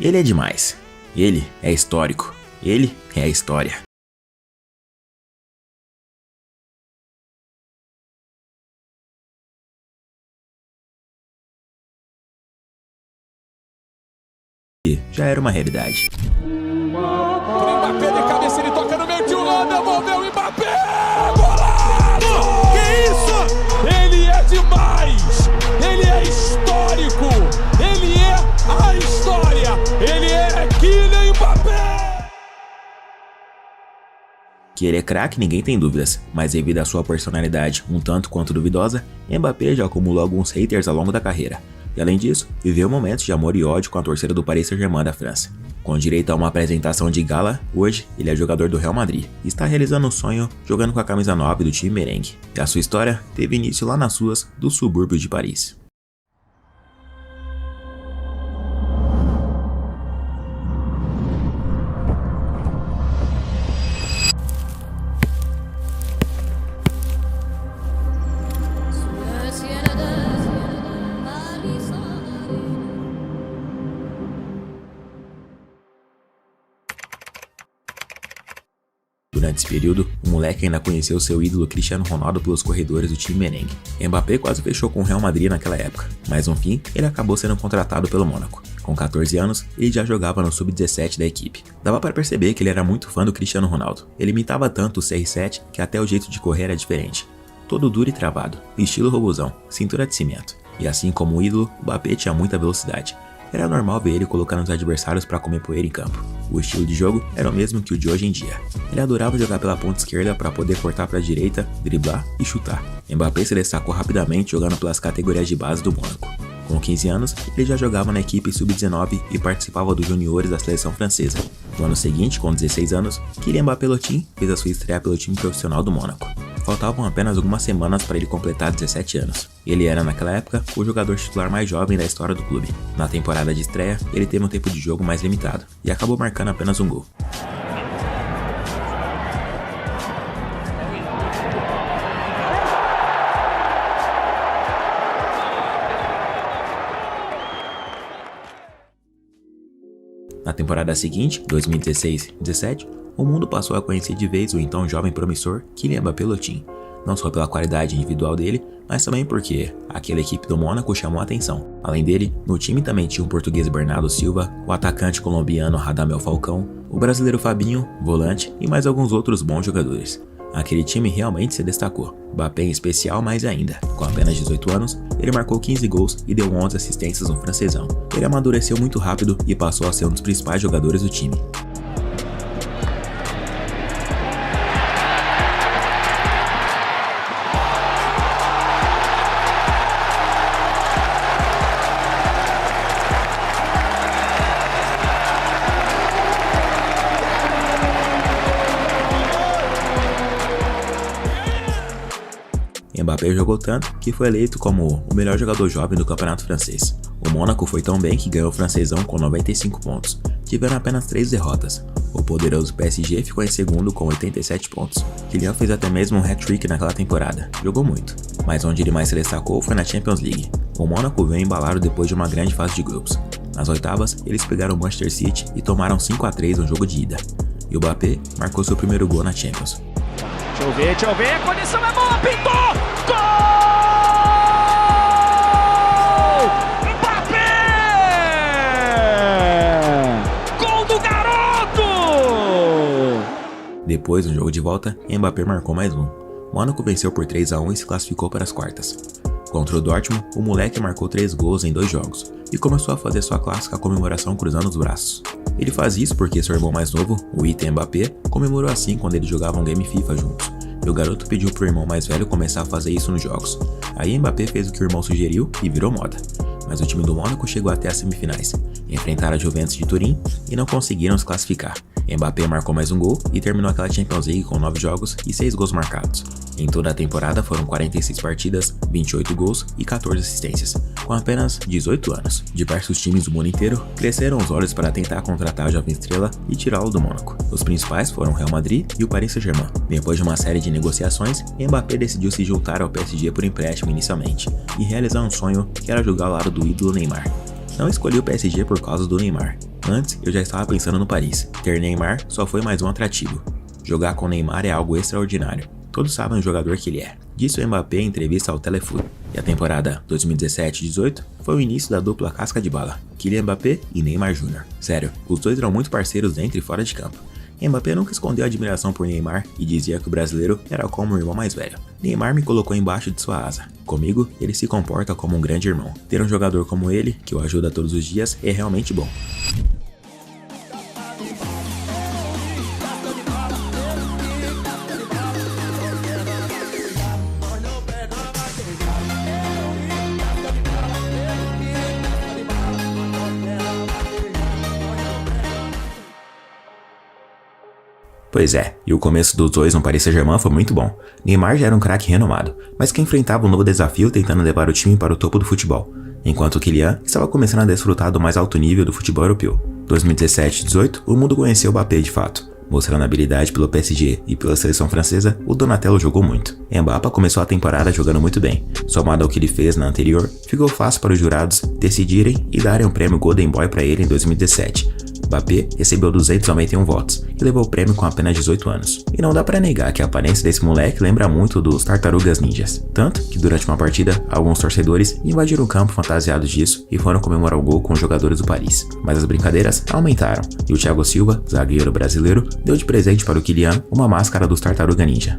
Ele é demais. Ele é histórico. Ele é a história. E já era uma realidade. O Mbappé de cabeça, ele toca no meio de Holanda, devolveu o Mbappé! Golaço! Que isso? Ele é demais! Ele é histórico! Ele é a história! Ele é Kylian Mbappé! Que ele é craque, ninguém tem dúvidas, mas devido à sua personalidade um tanto quanto duvidosa, Mbappé já acumulou alguns haters ao longo da carreira. E além disso, viveu momentos de amor e ódio com a torcida do Paris Saint-Germain da França. Com direito a uma apresentação de gala, hoje ele é jogador do Real Madrid e está realizando um sonho jogando com a camisa 9 do time merengue. E a sua história teve início lá nas ruas do subúrbio de Paris. Durante esse período, o moleque ainda conheceu seu ídolo Cristiano Ronaldo pelos corredores do time merengue. Mbappé quase fechou com o Real Madrid naquela época, mas no fim, ele acabou sendo contratado pelo Mônaco. Com 14 anos, ele já jogava no sub-17 da equipe. Dava para perceber que ele era muito fã do Cristiano Ronaldo. Ele imitava tanto o CR7 que até o jeito de correr era diferente. Todo duro e travado, estilo robozão, cintura de cimento. E assim como o ídolo, o Mbappé tinha muita velocidade. Era normal ver ele colocando os adversários para comer poeira em campo. O estilo de jogo era o mesmo que o de hoje em dia. Ele adorava jogar pela ponta esquerda para poder cortar para a direita, driblar e chutar. Mbappé se destacou rapidamente jogando pelas categorias de base do Mônaco. Com 15 anos, ele já jogava na equipe sub-19 e participava dos juniores da seleção francesa. No ano seguinte, com 16 anos, Kylian Mbappé fez a sua estreia pelo time profissional do Mônaco. Faltavam apenas algumas semanas para ele completar 17 anos. Ele era, naquela época, o jogador titular mais jovem da história do clube. Na temporada de estreia, ele teve um tempo de jogo mais limitado e acabou marcando apenas um gol. Na temporada seguinte, 2016-17, o mundo passou a conhecer de vez o então jovem promissor Kylian Mbappé, não só pela qualidade individual dele, mas também porque aquela equipe do Mônaco chamou a atenção. Além dele, no time também tinha o português Bernardo Silva, o atacante colombiano Radamel Falcão, o brasileiro Fabinho, volante e mais alguns outros bons jogadores. Aquele time realmente se destacou, Mbappé em especial mais ainda. Com apenas 18 anos, ele marcou 15 gols e deu 11 assistências no francesão. Ele amadureceu muito rápido e passou a ser um dos principais jogadores do time. Mbappé jogou tanto que foi eleito como o melhor jogador jovem do campeonato francês. O Mônaco foi tão bem que ganhou o francesão com 95 pontos, tiveram apenas 3 derrotas. O poderoso PSG ficou em segundo com 87 pontos. Kylian fez até mesmo um hat-trick naquela temporada, jogou muito, mas onde ele mais se destacou foi na Champions League. O Mônaco veio embalado depois de uma grande fase de grupos. Nas oitavas, eles pegaram o Manchester City e tomaram 5-3 no jogo de ida. E o Mbappé marcou seu primeiro gol na Champions. Deixa eu ver, a condição é boa, pintou! Gol! Mbappé! Gol do garoto! Depois, no jogo de volta, Mbappé marcou mais um. O Mônaco venceu por 3-1 e se classificou para as quartas. Contra o Dortmund, o moleque marcou 3 gols em 2 jogos e começou a fazer sua clássica comemoração cruzando os braços. Ele faz isso porque seu irmão mais novo, o Ethan Mbappé, comemorou assim quando eles jogavam game FIFA juntos. E o garoto pediu pro irmão mais velho começar a fazer isso nos jogos. Aí Mbappé fez o que o irmão sugeriu e virou moda. Mas o time do Mônaco chegou até as semifinais. Enfrentaram a Juventus de Turim e não conseguiram se classificar. Mbappé marcou mais um gol e terminou aquela Champions League com 9 jogos e 6 gols marcados. Em toda a temporada foram 46 partidas, 28 gols e 14 assistências. Com apenas 18 anos, diversos times do mundo inteiro cresceram os olhos para tentar contratar a jovem estrela e tirá-lo do Mônaco. Os principais foram o Real Madrid e o Paris Saint-Germain. Depois de uma série de negociações, Mbappé decidiu se juntar ao PSG por empréstimo inicialmente e realizar um sonho que era jogar ao lado do ídolo Neymar. Não escolhi o PSG por causa do Neymar. Antes, eu já estava pensando no Paris. Ter Neymar só foi mais um atrativo. Jogar com Neymar é algo extraordinário. Todos sabem o jogador que ele é. Disse o Mbappé em entrevista ao Telefoot. E a temporada 2017-18 foi o início da dupla casca de bala, Kylian Mbappé e Neymar Jr. Sério, os dois eram muito parceiros dentro e fora de campo. Mbappé nunca escondeu a admiração por Neymar e dizia que o brasileiro era como um irmão mais velho. Neymar me colocou embaixo de sua asa. Comigo, ele se comporta como um grande irmão. Ter um jogador como ele, que o ajuda todos os dias, é realmente bom. Pois é, e o começo dos dois no Paris Saint-Germain foi muito bom. Neymar já era um craque renomado, mas que enfrentava um novo desafio tentando levar o time para o topo do futebol, enquanto Kylian estava começando a desfrutar do mais alto nível do futebol europeu. 2017-18, o mundo conheceu o Mbappé de fato. Mostrando habilidade pelo PSG e pela seleção francesa, o Donatello jogou muito. Mbappé começou a temporada jogando muito bem. Somado ao que ele fez na anterior, ficou fácil para os jurados decidirem e darem o prêmio Golden Boy para ele em 2017. Mbappé recebeu 291 votos e levou o prêmio com apenas 18 anos. E não dá pra negar que a aparência desse moleque lembra muito dos Tartarugas Ninjas. Tanto que durante uma partida, alguns torcedores invadiram o campo fantasiados disso e foram comemorar o gol com os jogadores do Paris. Mas as brincadeiras aumentaram e o Thiago Silva, zagueiro brasileiro, deu de presente para o Kylian uma máscara dos Tartaruga Ninja.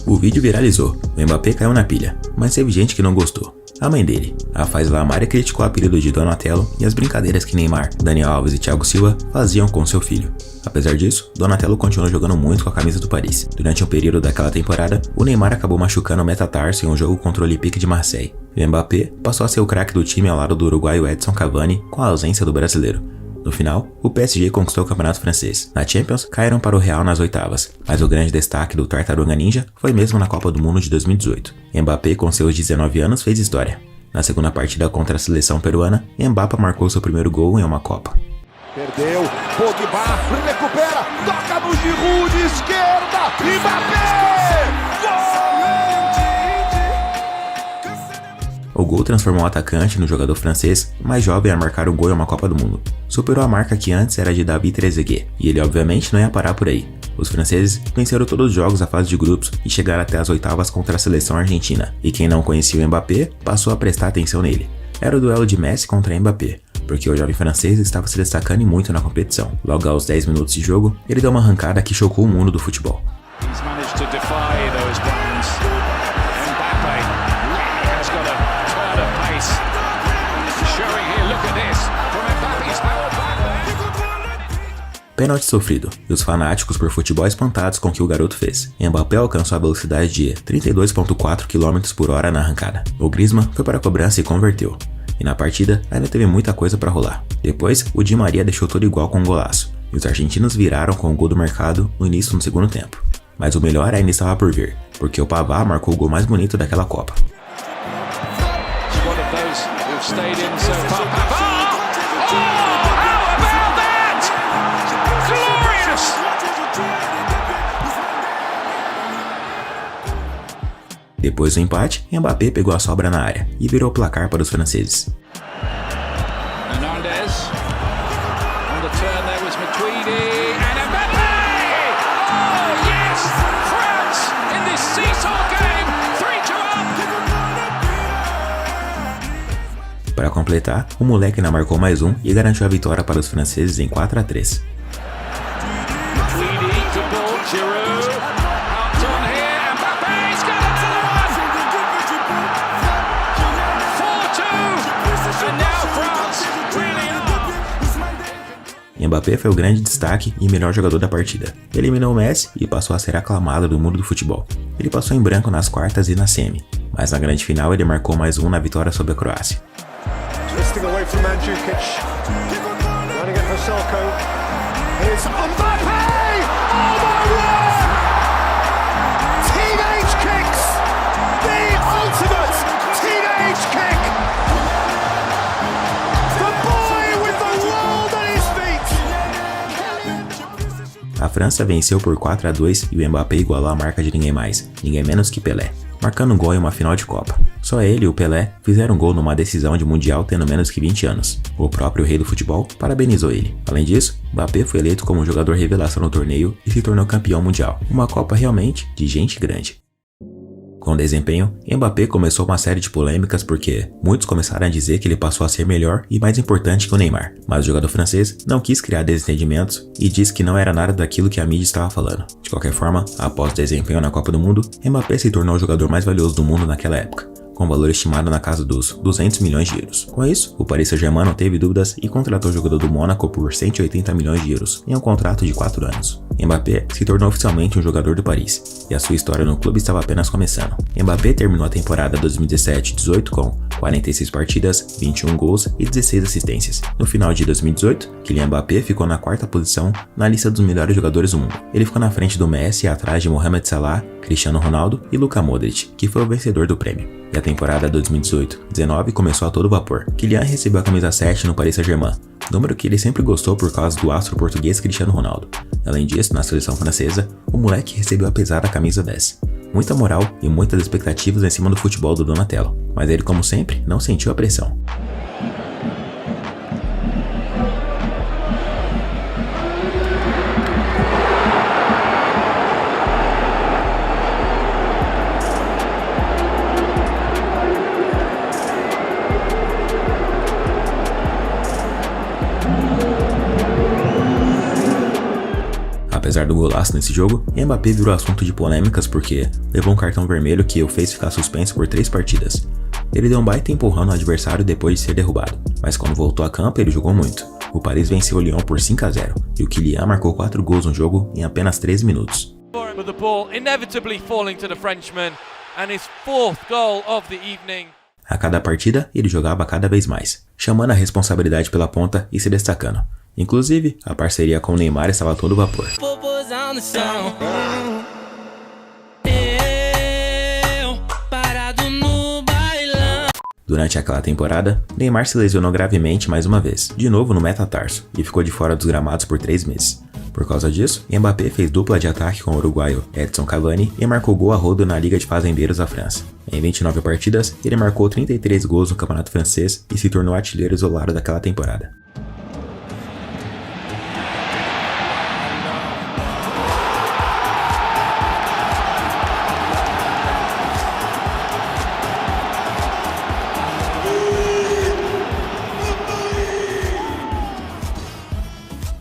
O vídeo viralizou, o Mbappé caiu na pilha, mas teve gente que não gostou. A mãe dele, a Faisla Maria, criticou o apelido de Donatello e as brincadeiras que Neymar, Daniel Alves e Thiago Silva faziam com seu filho. Apesar disso, Donatello continuou jogando muito com a camisa do Paris. Durante um período daquela temporada, o Neymar acabou machucando o metatarso em um jogo contra o Olympique de Marseille. E o Mbappé passou a ser o craque do time ao lado do uruguaio Edson Cavani, com a ausência do brasileiro. No final, o PSG conquistou o campeonato francês. Na Champions, caíram para o Real nas oitavas, mas o grande destaque do Tartaruga Ninja foi mesmo na Copa do Mundo de 2018. Mbappé, com seus 19 anos, fez história. Na segunda partida contra a seleção peruana, Mbappé marcou seu primeiro gol em uma Copa. Perdeu, Pogba, recupera, toca no Giroud de esquerda, Mbappé! O gol transformou o atacante no jogador francês mais jovem a marcar um gol em uma Copa do Mundo. Superou a marca que antes era de David Trezeguet, e ele obviamente não ia parar por aí. Os franceses venceram todos os jogos da fase de grupos e chegaram até as oitavas contra a seleção argentina, e quem não conhecia o Mbappé passou a prestar atenção nele. Era o duelo de Messi contra Mbappé, porque o jovem francês estava se destacando muito na competição. Logo aos 10 minutos de jogo, ele deu uma arrancada que chocou o mundo do futebol. Pênalti sofrido, e os fanáticos por futebol espantados com o que o garoto fez. Mbappé alcançou a velocidade de 32,4 km/h na arrancada. O Griezmann foi para a cobrança e converteu. E na partida ainda teve muita coisa para rolar. Depois, o Di Maria deixou tudo igual com um golaço, e os argentinos viraram com o gol do mercado no início do segundo tempo. Mas o melhor ainda estava por vir, porque o Pavard marcou o gol mais bonito daquela Copa. Depois do empate, Mbappé pegou a sobra na área e virou o placar para os franceses. Para completar, o moleque ainda marcou mais um e garantiu a vitória para os franceses em 4-3. Mbappé foi o grande destaque e melhor jogador da partida. Eliminou o Messi e passou a ser aclamado do mundo do futebol. Ele passou em branco nas quartas e na semi, mas na grande final ele marcou mais um na vitória sobre a Croácia. Teenage kicks, the ultimate França venceu por 4-2 e o Mbappé igualou a marca de ninguém mais, ninguém menos que Pelé, marcando um gol em uma final de Copa. Só ele e o Pelé fizeram um gol numa decisão de Mundial tendo menos que 20 anos. O próprio rei do futebol parabenizou ele. Além disso, Mbappé foi eleito como jogador revelação no torneio e se tornou campeão mundial. Uma Copa realmente de gente grande. Com o desempenho, Mbappé começou uma série de polêmicas porque muitos começaram a dizer que ele passou a ser melhor e mais importante que o Neymar, mas o jogador francês não quis criar desentendimentos e disse que não era nada daquilo que a mídia estava falando. De qualquer forma, após o desempenho na Copa do Mundo, Mbappé se tornou o jogador mais valioso do mundo naquela época, com valor estimado na casa dos 200 milhões de euros. Com isso, o Paris Saint-Germain não teve dúvidas e contratou o jogador do Mônaco por 180 milhões de euros em um contrato de 4 anos. Mbappé se tornou oficialmente um jogador do Paris, e a sua história no clube estava apenas começando. Mbappé terminou a temporada 2017-18 com 46 partidas, 21 gols e 16 assistências. No final de 2018, Kylian Mbappé ficou na 4ª posição na lista dos melhores jogadores do mundo. Ele ficou na frente do Messi e atrás de Mohamed Salah, Cristiano Ronaldo e Luka Modric, que foi o vencedor do prêmio. E a temporada 2018-19 começou a todo vapor. Kylian recebeu a camisa 7 no Paris Saint-Germain, número que ele sempre gostou por causa do astro português Cristiano Ronaldo. Além disso, na seleção francesa, o moleque recebeu a pesada camisa 10. Muita moral e muitas expectativas em cima do futebol do Donatello, mas ele, como sempre, não sentiu a pressão. Apesar do golaço nesse jogo, Mbappé virou assunto de polêmicas porque levou um cartão vermelho que o fez ficar suspenso por 3 partidas. Ele deu um baita empurrão no adversário depois de ser derrubado, mas quando voltou a campo ele jogou muito. O Paris venceu o Lyon por 5-0 e o Kylian marcou 4 gols no jogo em apenas 13 minutos. A cada partida ele jogava cada vez mais, chamando a responsabilidade pela ponta e se destacando. Inclusive, a parceria com o Neymar estava a todo vapor. Durante aquela temporada, Neymar se lesionou gravemente mais uma vez, de novo no metatarso, e ficou de fora dos gramados por 3 meses. Por causa disso, Mbappé fez dupla de ataque com o uruguaio Edson Cavani e marcou gol a rodo na Liga de Fazendeiros da França. Em 29 partidas, ele marcou 33 gols no Campeonato Francês e se tornou artilheiro isolado daquela temporada.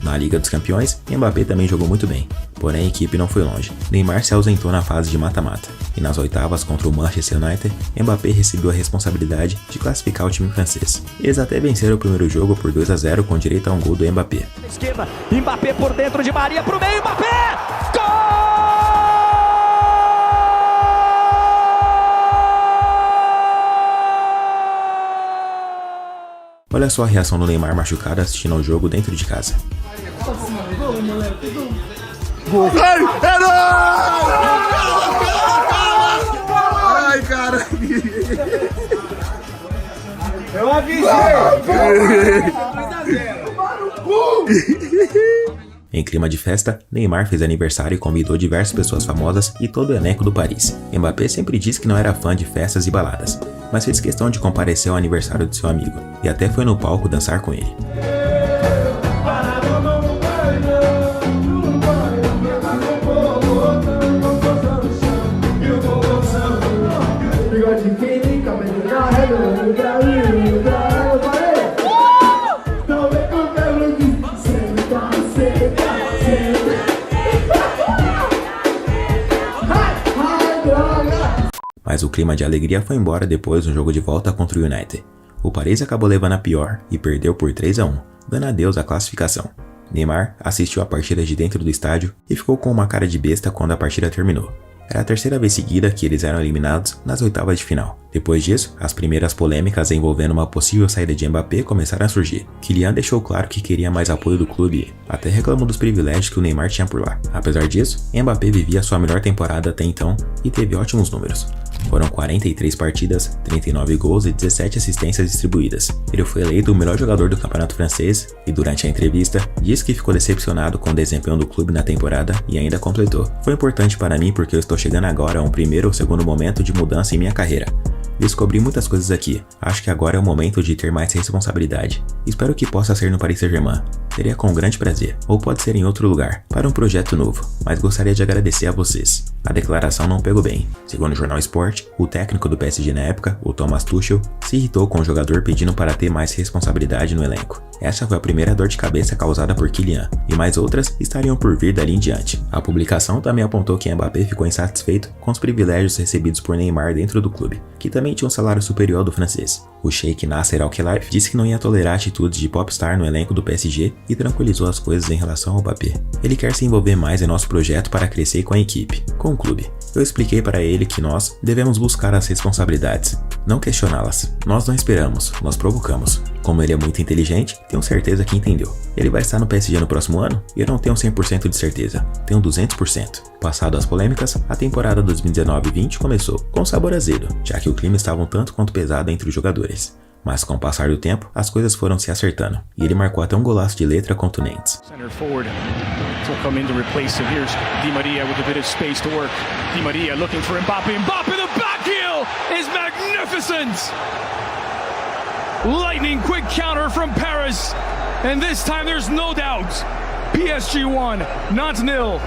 Na Liga dos Campeões, Mbappé também jogou muito bem, porém a equipe não foi longe. Neymar se ausentou na fase de mata-mata, e nas oitavas contra o Manchester United, Mbappé recebeu a responsabilidade de classificar o time francês. Eles até venceram o primeiro jogo por 2-0 com direito a um gol do Mbappé. Esquerda, Mbappé por dentro de Maria pro meio, Mbappé! Gol! Olha só a reação do Neymar machucado assistindo ao jogo dentro de casa. Gol! Ai, cara! Eu avisei! Em clima de festa, Neymar fez aniversário e convidou diversas pessoas famosas e todo o elenco do Paris. Mbappé sempre disse que não era fã de festas e baladas, mas fez questão de comparecer ao aniversário de seu amigo, e até foi no palco dançar com ele. Mas o clima de alegria foi embora depois do jogo de volta contra o United. O Paris acabou levando a pior e perdeu por 3-1, dando adeus à classificação. Neymar assistiu a partida de dentro do estádio e ficou com uma cara de besta quando a partida terminou. Era a 3ª vez seguida que eles eram eliminados nas oitavas de final. Depois disso, as primeiras polêmicas envolvendo uma possível saída de Mbappé começaram a surgir. Kylian deixou claro que queria mais apoio do clube, até reclamou dos privilégios que o Neymar tinha por lá. Apesar disso, Mbappé vivia sua melhor temporada até então e teve ótimos números. Foram 43 partidas, 39 gols e 17 assistências distribuídas. Ele foi eleito o melhor jogador do campeonato francês e durante a entrevista disse que ficou decepcionado com o desempenho do clube na temporada e ainda completou: "Foi importante para mim porque eu estou chegando agora a um primeiro ou segundo momento de mudança em minha carreira. Descobri muitas coisas aqui. Acho que agora é o momento de ter mais responsabilidade. Espero que possa ser no Paris Saint-Germain. Seria com grande prazer, ou pode ser em outro lugar, para um projeto novo, mas gostaria de agradecer a vocês." A declaração não pegou bem. Segundo o jornal Sport, o técnico do PSG na época, o Thomas Tuchel, se irritou com o jogador pedindo para ter mais responsabilidade no elenco. Essa foi a primeira dor de cabeça causada por Kylian, e mais outras estariam por vir dali em diante. A publicação também apontou que Mbappé ficou insatisfeito com os privilégios recebidos por Neymar dentro do clube, que também tinha um salário superior ao do francês. O Sheikh Nasser Al-Khelaifi disse que não ia tolerar atitudes de popstar no elenco do PSG e tranquilizou as coisas em relação ao Mbappé. "Ele quer se envolver mais em nosso projeto para crescer com a equipe, com o clube. Eu expliquei para ele que nós devemos buscar as responsabilidades, não questioná-las. Nós não esperamos, nós provocamos. Como ele é muito inteligente, tenho certeza que entendeu. Ele vai estar no PSG no próximo ano? Eu não tenho 100% de certeza, tenho 200%. Passado as polêmicas, a temporada 2019-20 começou com sabor azedo, já que o clima estava um tanto quanto pesado entre os jogadores. Mas com o passar do tempo, as coisas foram se acertando, e ele marcou até um golaço de letra contra o Nantes. Come in to replace him. Here's Di Maria with a bit of space to work. Di Maria looking for Mbappé. Mbappé, the back heel is magnificent. Lightning quick counter from Paris. And this time there's no doubt. PSG 1, Nantes 0.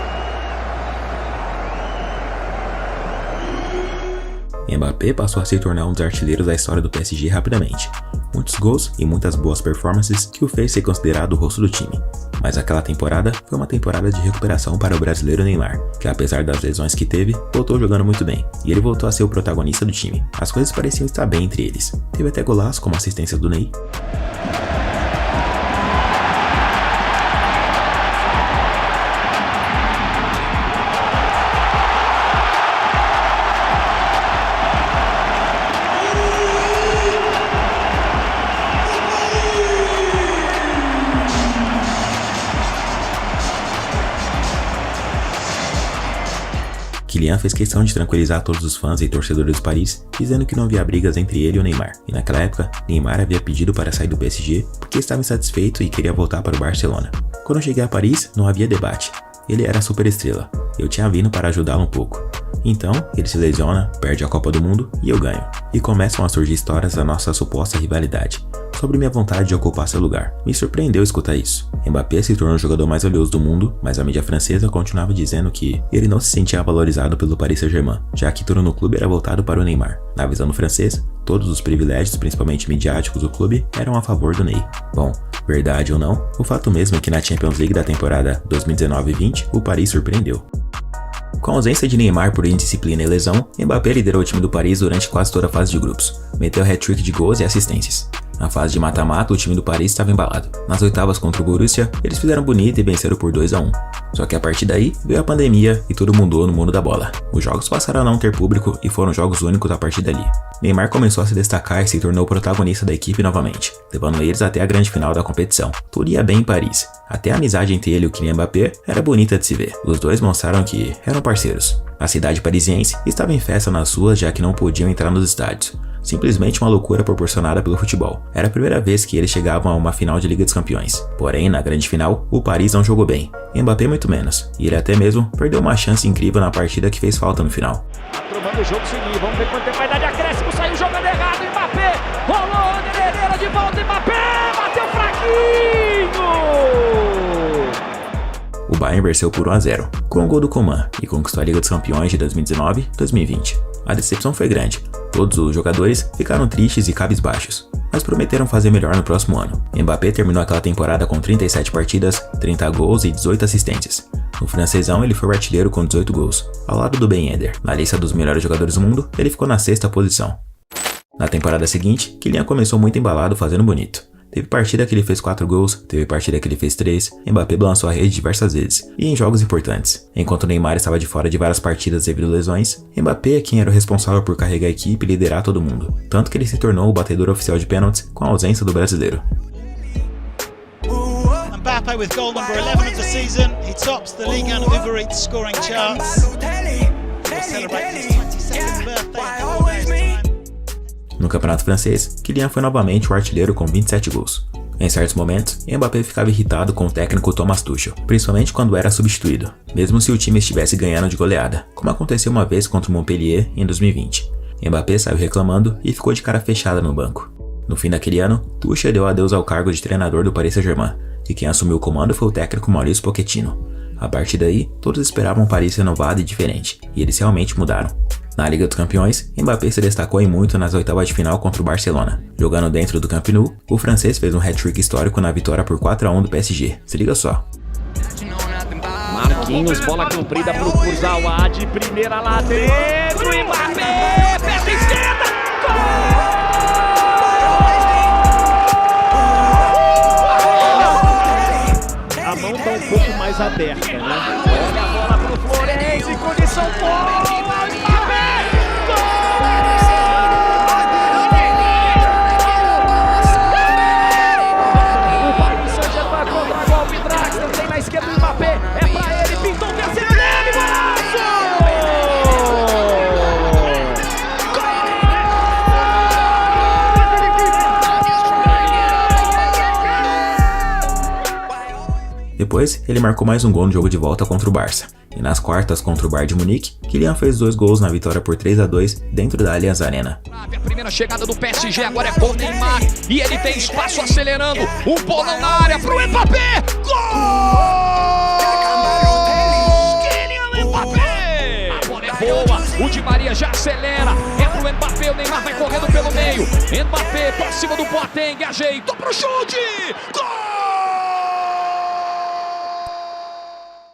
Mbappé passou a se tornar um dos artilheiros da história do PSG rapidamente. Muitos gols e muitas boas performances que o fez ser considerado o rosto do time. Mas aquela temporada foi uma temporada de recuperação para o brasileiro Neymar, que apesar das lesões que teve, voltou jogando muito bem, e ele voltou a ser o protagonista do time. As coisas pareciam estar bem entre eles. Teve até golaço como assistência do Ney. Kylian fez questão de tranquilizar todos os fãs e torcedores do Paris, dizendo que não havia brigas entre ele e o Neymar. E naquela época, Neymar havia pedido para sair do PSG porque estava insatisfeito e queria voltar para o Barcelona. Quando eu cheguei a Paris, não havia debate. Ele era a superestrela. Eu tinha vindo para ajudá-lo um pouco. Então, ele se lesiona, perde a Copa do Mundo e eu ganho. E começam a surgir histórias da nossa suposta rivalidade, sobre minha vontade de ocupar seu lugar. Me surpreendeu escutar isso. Mbappé se tornou o jogador mais valioso do mundo, mas a mídia francesa continuava dizendo que ele não se sentia valorizado pelo Paris Saint-Germain, já que tudo no clube era voltado para o Neymar. Na visão do francês, todos os privilégios, principalmente midiáticos do clube, eram a favor do Ney. Bom, verdade ou não, o fato mesmo é que na Champions League da temporada 2019-20, o Paris surpreendeu. Com a ausência de Neymar por indisciplina e lesão, Mbappé liderou o time do Paris durante quase toda a fase de grupos. Meteu hat-trick de gols e assistências. Na fase de mata-mata, o time do Paris estava embalado. Nas oitavas contra o Borussia, eles fizeram bonito e venceram por 2-1. Só que a partir daí, veio a pandemia e tudo mudou no mundo da bola. Os jogos passaram a não ter público e foram jogos únicos a partir dali. Neymar começou a se destacar e se tornou o protagonista da equipe novamente, levando eles até a grande final da competição. Tudo ia bem em Paris. Até a amizade entre ele e o Kylian Mbappé era bonita de se ver. Os dois mostraram que eram parceiros. A cidade parisiense estava em festa nas ruas, já que não podiam entrar nos estádios. Simplesmente uma loucura proporcionada pelo futebol. Era a primeira vez que eles chegavam a uma final de Liga dos Campeões. Porém, na grande final, o Paris não jogou bem. Mbappé muito menos. E ele até mesmo perdeu uma chance incrível na partida que fez falta no final. Tromando o jogo seguir, vamos ver quanto tempo vai dar de acréscimo, saiu jogando errado, Mbappé, rolou, Herrera de volta, Mbappé, bateu fraquinho! O Bayern venceu por 1-0, com o gol do Coman, e conquistou a Liga dos Campeões de 2019-2020. A decepção foi grande, todos os jogadores ficaram tristes e cabisbaixos, mas prometeram fazer melhor no próximo ano. Mbappé terminou aquela temporada com 37 partidas, 30 gols e 18 assistências. No francesão, ele foi o artilheiro com 18 gols, ao lado do Ben Yedder. Na lista dos melhores jogadores do mundo, ele ficou na 6ª posição. Na temporada seguinte, Kylian começou muito embalado fazendo bonito. Teve partida que ele fez 4 gols, teve partida que ele fez 3, Mbappé balançou a rede diversas vezes, e em jogos importantes. Enquanto Neymar estava de fora de várias partidas devido a lesões, Mbappé é quem era o responsável por carregar a equipe e liderar todo mundo, tanto que ele se tornou o batedor oficial de pênaltis com a ausência do brasileiro. Mbappé with goal number 11 of the season, he tops the Ligue 1 Uber Eats scoring charts. He'll celebrate his 22nd birthday. campeonato francês, Kylian foi novamente o artilheiro com 27 gols. Em certos momentos, Mbappé ficava irritado com o técnico Thomas Tuchel, principalmente quando era substituído, mesmo se o time estivesse ganhando de goleada, como aconteceu uma vez contra o Montpellier em 2020. Mbappé saiu reclamando e ficou de cara fechada no banco. No fim daquele ano, Tuchel deu adeus ao cargo de treinador do Paris Saint-Germain, e quem assumiu o comando foi o técnico Mauricio Pochettino. A partir daí, todos esperavam um Paris renovado e diferente, e eles realmente mudaram. Na Liga dos Campeões, Mbappé se destacou em muito nas oitavas de final contra o Barcelona. Jogando dentro do Camp Nou, o francês fez um hat-trick histórico na vitória por 4-1 do PSG. Se liga só. Marquinhos, bola comprida pro Kurzawa, de primeira lá dentro, Mbappé, perna esquerda, gol! A mão tá um pouco mais aberta, né? Olha a bola pro Florenzi, condição boa, Mbappé, gol! O Paris Saint-Germain contra golpe, Draxler tem na esquerda o Mbappé, é pra ele, pintou o terceiro dele, golaço! Depois, ele marcou mais um gol no jogo de volta contra o Barça. E nas quartas contra o Bayern de Munique, Kylian fez 2 gols na vitória por 3-2 dentro da Allianz Arena. A primeira chegada do PSG agora é com o Neymar e ele tem espaço acelerando, um bolão na área pro Mbappé, gol! Kylian Mbappé! A bola é boa, o Di Maria já acelera, é pro Mbappé, o Neymar vai correndo pelo meio, Mbappé pra cima do Boateng, ajeitou pro chute, gol!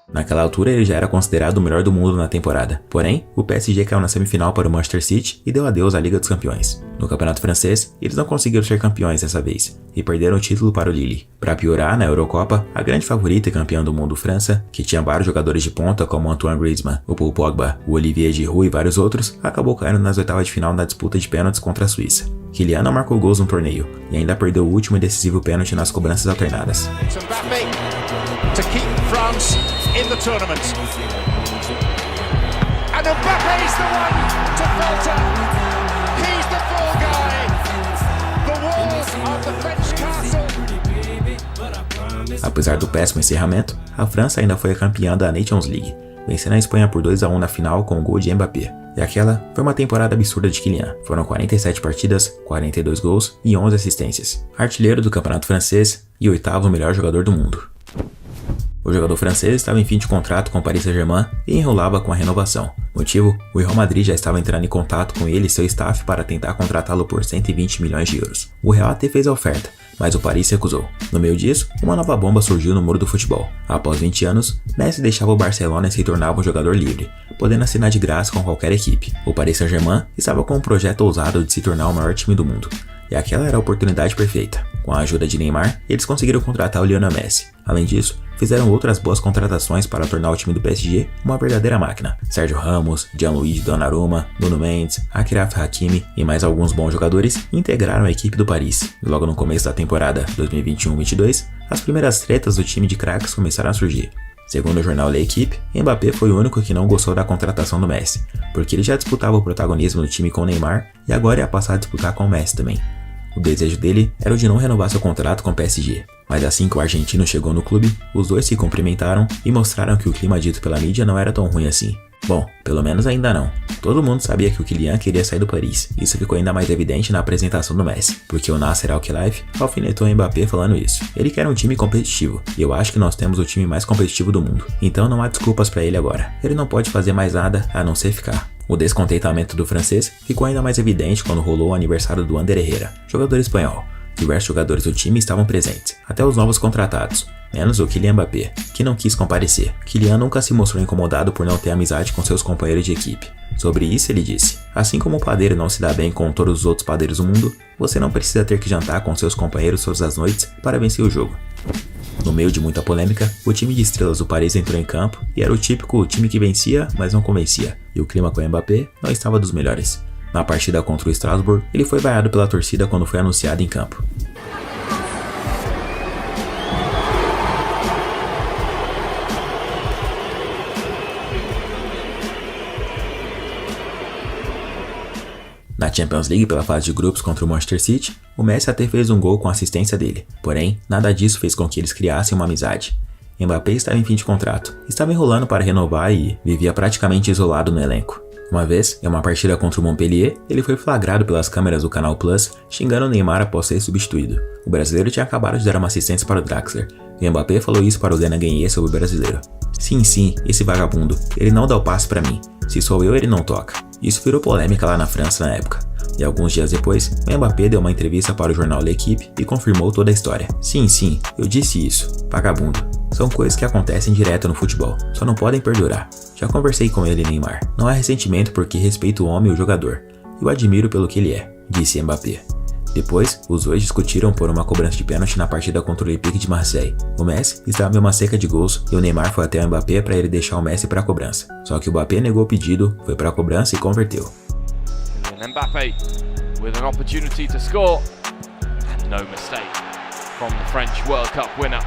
Naquela altura ele já era considerado o melhor do mundo na temporada, porém, o PSG caiu na semifinal para o Manchester City e deu adeus à Liga dos Campeões. No campeonato francês, eles não conseguiram ser campeões dessa vez, e perderam o título para o Lille. Para piorar, na Eurocopa, a grande favorita e campeã do mundo França, que tinha vários jogadores de ponta como Antoine Griezmann, o Paul Pogba, o Olivier Giroud e vários outros, acabou caindo nas oitavas de final na disputa de pênaltis contra a Suíça. Kylian não marcou gols no torneio, e ainda perdeu o último e decisivo pênalti nas cobranças alternadas. To keep France in the tournament. And Mbappé's the one to falter. He's the fall guy. The walls of the French castle. Apesar do péssimo encerramento, a França ainda foi a campeã da Nations League, vencendo a Espanha por 2-1 na final com o gol de Mbappé. E aquela foi uma temporada absurda de Kylian. Foram 47 partidas, 42 gols e 11 assistências. Artilheiro do campeonato francês e 8º melhor jogador do mundo. O jogador francês estava em fim de contrato com o Paris Saint-Germain e enrolava com a renovação. Motivo? O Real Madrid já estava entrando em contato com ele e seu staff para tentar contratá-lo por 120 milhões de euros. O Real até fez a oferta, mas o Paris se recusou. No meio disso, uma nova bomba surgiu no mundo do futebol. Após 20 anos, Messi deixava o Barcelona e se tornava um jogador livre, podendo assinar de graça com qualquer equipe. O Paris Saint-Germain estava com um projeto ousado de se tornar o maior time do mundo. E aquela era a oportunidade perfeita. Com a ajuda de Neymar, eles conseguiram contratar o Lionel Messi. Além disso, fizeram outras boas contratações para tornar o time do PSG uma verdadeira máquina. Sérgio Ramos, Gianluigi Donnarumma, Nuno Mendes, Achraf Hakimi e mais alguns bons jogadores integraram a equipe do Paris. E logo no começo da temporada 2021-22, as primeiras tretas do time de craques começaram a surgir. Segundo o jornal L'Équipe, Mbappé foi o único que não gostou da contratação do Messi, porque ele já disputava o protagonismo do time com o Neymar e agora ia passar a disputar com o Messi também. O desejo dele era o de não renovar seu contrato com o PSG, mas assim que o argentino chegou no clube, os dois se cumprimentaram e mostraram que o clima dito pela mídia não era tão ruim assim. Bom, pelo menos ainda não. Todo mundo sabia que o Kylian queria sair do Paris. Isso ficou ainda mais evidente na apresentação do Messi, porque o Nasser Al-Khelaifi alfinetou o Mbappé falando isso. Ele quer um time competitivo, e eu acho que nós temos o time mais competitivo do mundo. Então não há desculpas para ele agora. Ele não pode fazer mais nada a não ser ficar. O descontentamento do francês ficou ainda mais evidente quando rolou o aniversário do Ander Herrera, jogador espanhol. Diversos jogadores do time estavam presentes, até os novos contratados, menos o Kylian Mbappé, que não quis comparecer. Kylian nunca se mostrou incomodado por não ter amizade com seus companheiros de equipe. Sobre isso ele disse: assim como o padeiro não se dá bem com todos os outros padeiros do mundo, você não precisa ter que jantar com seus companheiros todas as noites para vencer o jogo. No meio de muita polêmica, o time de estrelas do Paris entrou em campo e era o típico time que vencia, mas não convencia, e o clima com o Mbappé não estava dos melhores. Na partida contra o Strasbourg, ele foi vaiado pela torcida quando foi anunciado em campo. Na Champions League pela fase de grupos contra o Manchester City, o Messi até fez um gol com a assistência dele, porém, nada disso fez com que eles criassem uma amizade. Mbappé estava em fim de contrato, estava enrolando para renovar e vivia praticamente isolado no elenco. Uma vez, em uma partida contra o Montpellier, ele foi flagrado pelas câmeras do Canal Plus xingando o Neymar após ser substituído. O brasileiro tinha acabado de dar uma assistência para o Draxler, e Mbappé falou isso para o Gana Gueye sobre o brasileiro. Sim, esse vagabundo, ele não dá o passe para mim, se sou eu ele não toca. Isso virou polêmica lá na França na época. E alguns dias depois, o Mbappé deu uma entrevista para o jornal L'Equipe e confirmou toda a história. Sim, eu disse isso, vagabundo. São coisas que acontecem direto no futebol, só não podem perdurar. Já conversei com ele, Neymar. Não há ressentimento porque respeito o homem e o jogador. E o admiro pelo que ele é, disse Mbappé. Depois, os dois discutiram por uma cobrança de pênalti na partida contra o Olympique de Marseille. O Messi estava em uma seca de gols e o Neymar foi até o Mbappé para ele deixar o Messi para a cobrança. Só que o Mbappé negou o pedido, foi para a cobrança e converteu. Mbappé with an opportunity to score and no mistake from the French World Cup winner.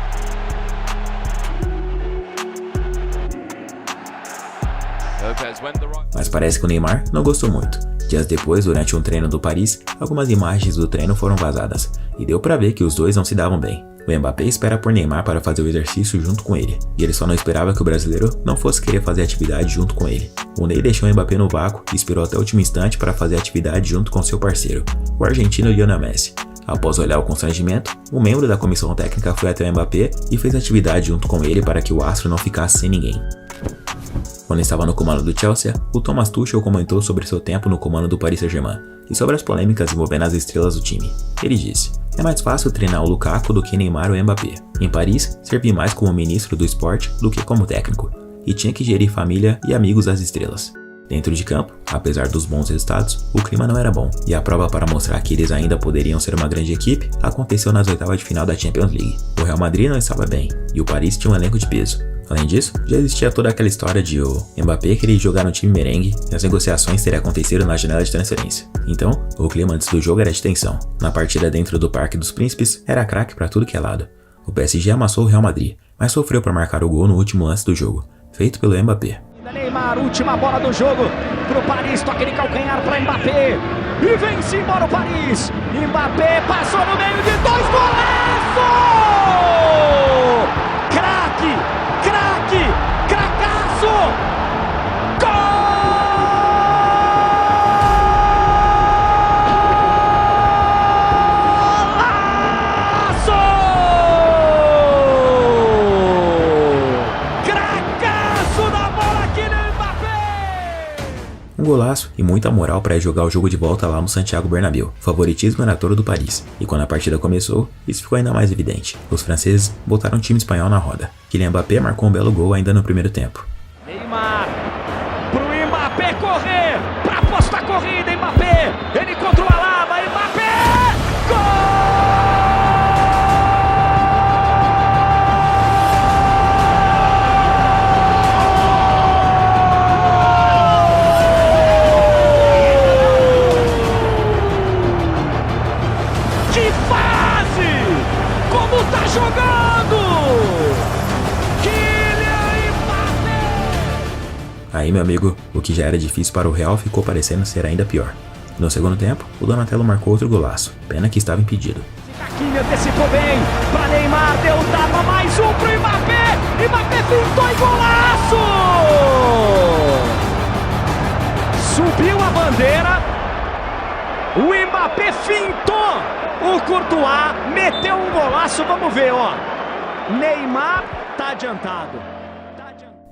Mas parece que o Neymar não gostou muito. Dias depois, durante um treino do Paris, algumas imagens do treino foram vazadas, e deu pra ver que os dois não se davam bem. O Mbappé espera por Neymar para fazer o exercício junto com ele, e ele só não esperava que o brasileiro não fosse querer fazer atividade junto com ele. O Ney deixou o Mbappé no vácuo e esperou até o último instante para fazer atividade junto com seu parceiro, o argentino Lionel Messi. Após olhar o constrangimento, um membro da comissão técnica foi até o Mbappé e fez atividade junto com ele para que o astro não ficasse sem ninguém. Quando estava no comando do Chelsea, o Thomas Tuchel comentou sobre seu tempo no comando do Paris Saint-Germain e sobre as polêmicas envolvendo as estrelas do time. Ele disse: "É mais fácil treinar o Lukaku do que Neymar ou Mbappé. Em Paris, servi mais como ministro do esporte do que como técnico, e tinha que gerir família e amigos das estrelas." Dentro de campo, apesar dos bons resultados, o clima não era bom, e a prova para mostrar que eles ainda poderiam ser uma grande equipe aconteceu nas oitavas de final da Champions League. O Real Madrid não estava bem, e o Paris tinha um elenco de peso. Além disso, já existia toda aquela história de o Mbappé querer jogar no time merengue e as negociações teriam acontecido na janela de transferência. Então, o clima antes do jogo era de tensão. Na partida dentro do Parque dos Príncipes, era craque para tudo que é lado. O PSG amassou o Real Madrid, mas sofreu para marcar o gol no último lance do jogo, feito pelo Mbappé. Neymar, última bola do jogo pro Paris, toque de calcanhar para Mbappé e vem-se embora o Paris. Mbappé passou no meio de dois, golaço! Craque, cracaço! Um golaço e muita moral para jogar o jogo de volta lá no Santiago Bernabéu. O favoritismo era todo do Paris. E quando a partida começou, isso ficou ainda mais evidente. Os franceses botaram o time espanhol na roda. Kylian Mbappé marcou um belo gol ainda no primeiro tempo. Neymar, pro Mbappé correr, pra apostar a corrida, Mbappé, ele contra o Alaba, Mbappé, gol! Aí, meu amigo, o que já era difícil para o Real ficou parecendo ser ainda pior. No segundo tempo, o Donatello marcou outro golaço, pena que estava impedido. Hakimi antecipou bem, para Neymar, deu tapa, mais um pro Mbappé, Mbappé pintou e golaço! Subiu a bandeira, o Mbappé fintou, o Courtois meteu um golaço, vamos ver, ó. Neymar tá adiantado.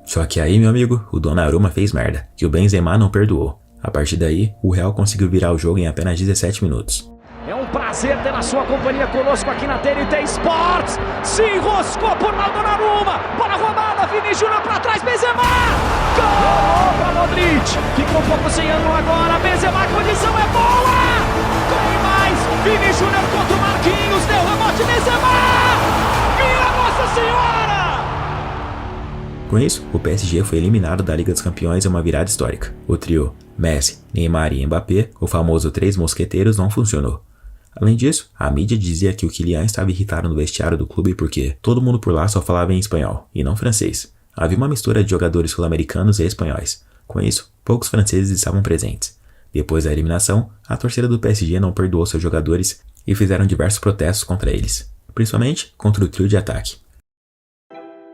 Só que aí, meu amigo, o Donnarumma fez merda, que o Benzema não perdoou. A partir daí, o Real conseguiu virar o jogo em apenas 17 minutos. É um prazer ter a sua companhia conosco aqui na TNT Sports. Se enroscou por lá Donnarumma, bola roubada, Vini Júnior pra trás, Benzema! Gol pra Modric, ficou um pouco sem ângulo agora, Benzema, a condição é boa! Corre mais, Vini Júnior contra o Marquinhos, deu rebote, Benzema! Minha Nossa Senhora! Com isso, o PSG foi eliminado da Liga dos Campeões em uma virada histórica. O trio Messi, Neymar e Mbappé, o famoso Três Mosqueteiros, não funcionou. Além disso, a mídia dizia que o Kylian estava irritado no vestiário do clube porque todo mundo por lá só falava em espanhol, e não francês. Havia uma mistura de jogadores sul-americanos e espanhóis. Com isso, poucos franceses estavam presentes. Depois da eliminação, a torcida do PSG não perdoou seus jogadores e fizeram diversos protestos contra eles, principalmente contra o trio de ataque.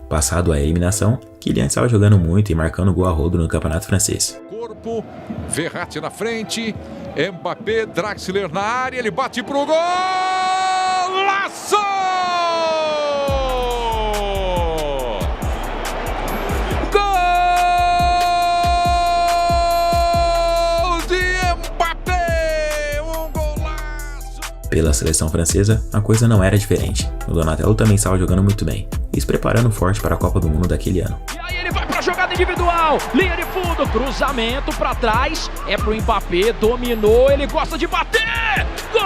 Passado a eliminação, Kylian estava jogando muito e marcando gol a rodo no campeonato francês. Corpo, Verratti na frente, Mbappé, Draxler na área, ele bate pro gol! Laço! Pela seleção francesa, a coisa não era diferente. O Donatello também estava jogando muito bem e se preparando forte para a Copa do Mundo daquele ano. E aí ele vai para a jogada individual, linha de fundo, cruzamento para trás, é pro Mbappé, dominou, ele gosta de bater! Gol!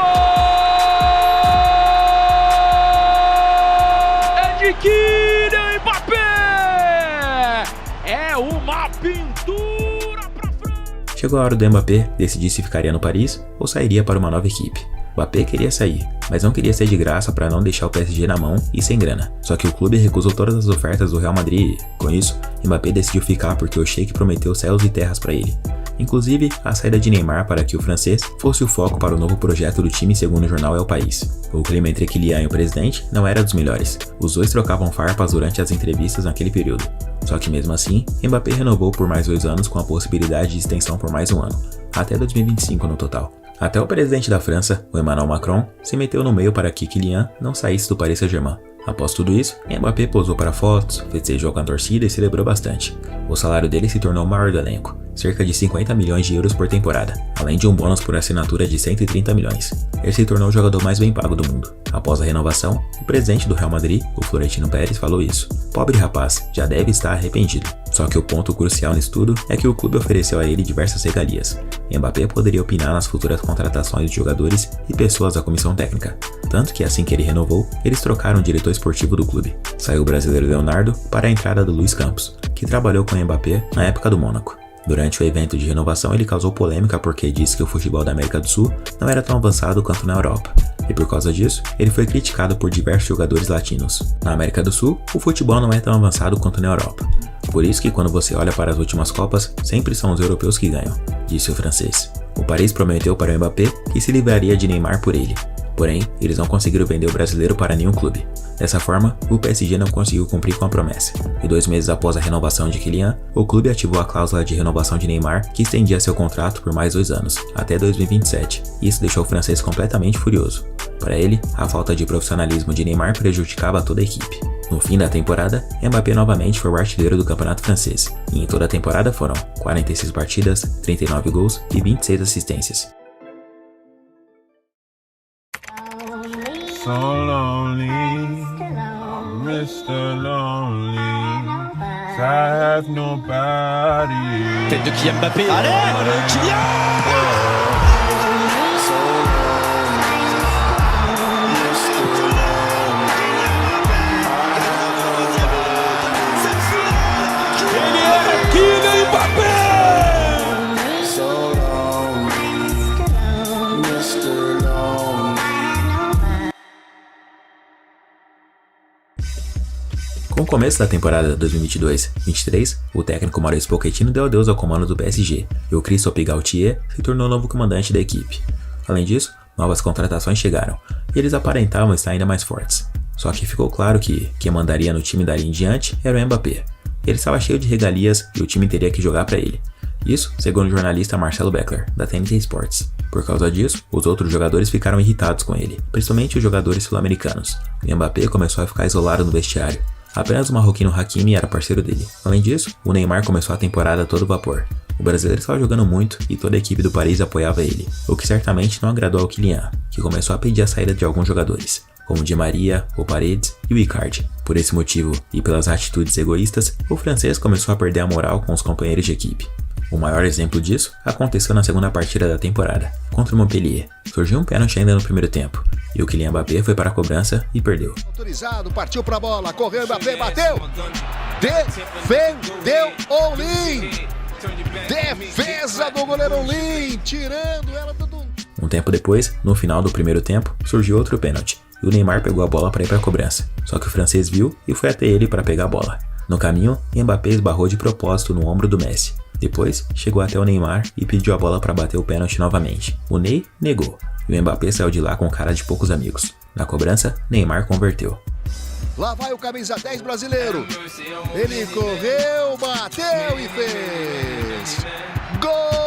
É de Kylian Mbappé! É uma pintura para frente! Chegou a hora do Mbappé decidir se ficaria no Paris ou sairia para uma nova equipe. Mbappé queria sair, mas não queria ser de graça para não deixar o PSG na mão e sem grana. Só que o clube recusou todas as ofertas do Real Madrid e, com isso, Mbappé decidiu ficar porque o Sheik prometeu céus e terras para ele. Inclusive, a saída de Neymar para que o francês fosse o foco para o novo projeto do time, segundo o jornal El País. O clima entre Kylian e o presidente não era dos melhores. Os dois trocavam farpas durante as entrevistas naquele período. Só que mesmo assim, Mbappé renovou por mais 2 anos com a possibilidade de extensão por mais 1 ano, até 2025 no total. Até o presidente da França, o Emmanuel Macron, se meteu no meio para que Kylian não saísse do Paris Saint-Germain. Após tudo isso, Mbappé posou para fotos, festejou com a torcida e celebrou bastante. O salário dele se tornou o maior do elenco, cerca de 50 milhões de euros por temporada, além de um bônus por assinatura de 130 milhões. Ele se tornou o jogador mais bem pago do mundo. Após a renovação, o presidente do Real Madrid, o Florentino Pérez, falou isso. Pobre rapaz, já deve estar arrependido. Só que o ponto crucial nisso tudo é que o clube ofereceu a ele diversas regalias. Mbappé poderia opinar nas futuras contratações de jogadores e pessoas da comissão técnica. Tanto que assim que ele renovou, eles trocaram o diretor esportivo do clube. Saiu o brasileiro Leonardo para a entrada do Luiz Campos, que trabalhou com Mbappé na época do Mônaco. Durante o evento de renovação, ele causou polêmica porque disse que o futebol da América do Sul não era tão avançado quanto na Europa. E por causa disso, ele foi criticado por diversos jogadores latinos. Na América do Sul, o futebol não é tão avançado quanto na Europa. Por isso que quando você olha para as últimas Copas, sempre são os europeus que ganham, disse o francês. O Paris prometeu para o Mbappé que se livraria de Neymar por ele. Porém, eles não conseguiram vender o brasileiro para nenhum clube. Dessa forma, o PSG não conseguiu cumprir com a promessa. E 2 meses após a renovação de Kylian, o clube ativou a cláusula de renovação de Neymar, que estendia seu contrato por mais 2 anos, até 2027. Isso deixou o francês completamente furioso. Para ele, a falta de profissionalismo de Neymar prejudicava toda a equipe. No fim da temporada, Mbappé novamente foi o artilheiro do campeonato francês, e em toda a temporada foram 46 partidas, 39 gols e 26 assistências. So lonely, Mr. Lonely, I have nobody. Tête de Kylian Mbappé. Allez, Kylian! Com o começo da temporada 2022-23, o técnico Mauricio Pochettino deu adeus ao comando do PSG e o Christophe Galtier se tornou o novo comandante da equipe. Além disso, novas contratações chegaram e eles aparentavam estar ainda mais fortes. Só que ficou claro que quem mandaria no time dali em diante era o Mbappé. Ele estava cheio de regalias e o time teria que jogar para ele. Isso, segundo o jornalista Marcelo Beckler, da TNT Sports. Por causa disso, os outros jogadores ficaram irritados com ele, principalmente os jogadores sul-americanos. E Mbappé começou a ficar isolado no vestiário. Apenas o marroquino Hakimi era parceiro dele. Além disso, o Neymar começou a temporada a todo vapor. O brasileiro estava jogando muito e toda a equipe do Paris apoiava ele, o que certamente não agradou ao Kylian, que começou a pedir a saída de alguns jogadores, como Di Maria, o Paredes e o Icardi. Por esse motivo e pelas atitudes egoístas, o francês começou a perder a moral com os companheiros de equipe. O maior exemplo disso aconteceu na segunda partida da temporada, contra o Montpellier. Surgiu um pênalti ainda no primeiro tempo, e o Kylian Mbappé foi para a cobrança e perdeu. Autorizado, partiu para a bola, correu, Mbappé, bateu! Defendeu Olin! Defesa do goleiro Olin, tirando ela do... Um tempo depois, no final do primeiro tempo, surgiu outro pênalti, e o Neymar pegou a bola para ir para a cobrança. Só que o francês viu e foi até ele para pegar a bola. No caminho, Mbappé esbarrou de propósito no ombro do Messi. Depois, chegou até o Neymar e pediu a bola para bater o pênalti novamente. O Ney negou, e o Mbappé saiu de lá com cara de poucos amigos. Na cobrança, Neymar converteu. Lá vai o camisa 10 brasileiro. Ele correu, bateu e fez. Gol!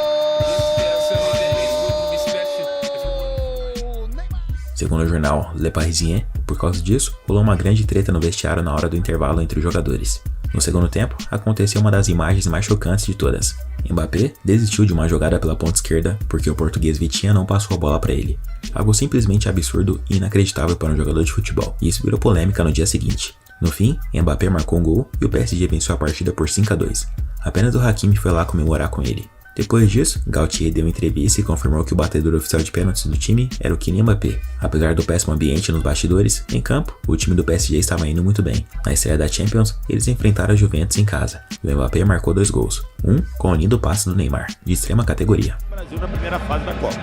Segundo o jornal Le Parisien, por causa disso, rolou uma grande treta no vestiário na hora do intervalo entre os jogadores. No segundo tempo, aconteceu uma das imagens mais chocantes de todas. Mbappé desistiu de uma jogada pela ponta esquerda porque o português Vitinha não passou a bola para ele. Algo simplesmente absurdo e inacreditável para um jogador de futebol. E isso virou polêmica no dia seguinte. No fim, Mbappé marcou um gol e o PSG venceu a partida por 5-2. Apenas o Hakimi foi lá comemorar com ele. Depois disso, Galtier deu entrevista e confirmou que o batedor oficial de pênaltis do time era o Kylian Mbappé. Apesar do péssimo ambiente nos bastidores, em campo, o time do PSG estava indo muito bem. Na estreia da Champions, eles enfrentaram a Juventus em casa, e o Mbappé marcou 2 gols, um com o lindo passe do Neymar, de extrema categoria. Brasil na primeira fase da Copa.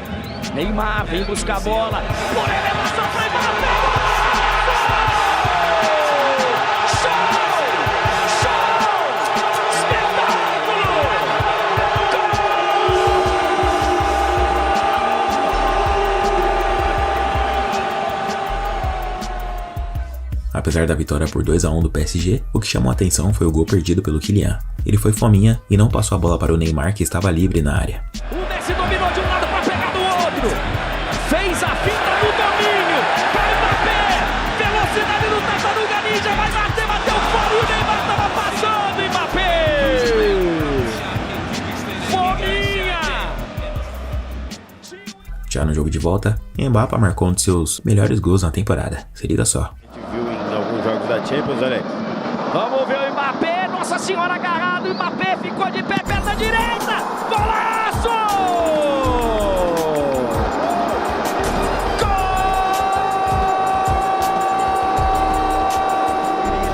Neymar vem buscar a bola, por elevação para Mbappé! Apesar da vitória por 2-1 do PSG, o que chamou a atenção foi o gol perdido pelo Kylian. Ele foi fominha e não passou a bola para o Neymar, que estava livre na área. O Messi dominou de um lado para pegar do outro. Fez a finta no domínio. Para o Mbappé. Velocidade do Tartaruga Ninja. Vai bater, bateu fora e o Neymar estava passando. Mbappé. Fominha. Já no jogo de volta, Mbappé marcou um de seus melhores gols na temporada. Se liga só. Jogos da Champions, olha aí. Vamos ver o Mbappé, Nossa Senhora agarrado, o Mbappé ficou de pé, perna direita, golaço! Gol!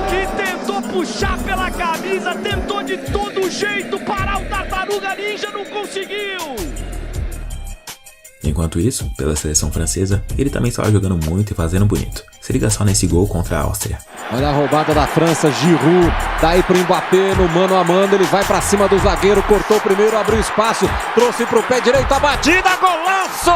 Que tentou puxar pela camisa, tentou de todo jeito parar o Tartaruga Ninja, não conseguiu! Enquanto isso, pela seleção francesa, ele também estava jogando muito e fazendo bonito. Se liga só nesse gol contra a Áustria. Olha a roubada da França, Giroud, daí pro Mbappé, no mano a mano, ele vai pra cima do zagueiro, cortou primeiro, abriu espaço, trouxe pro pé direito, a batida, golaço!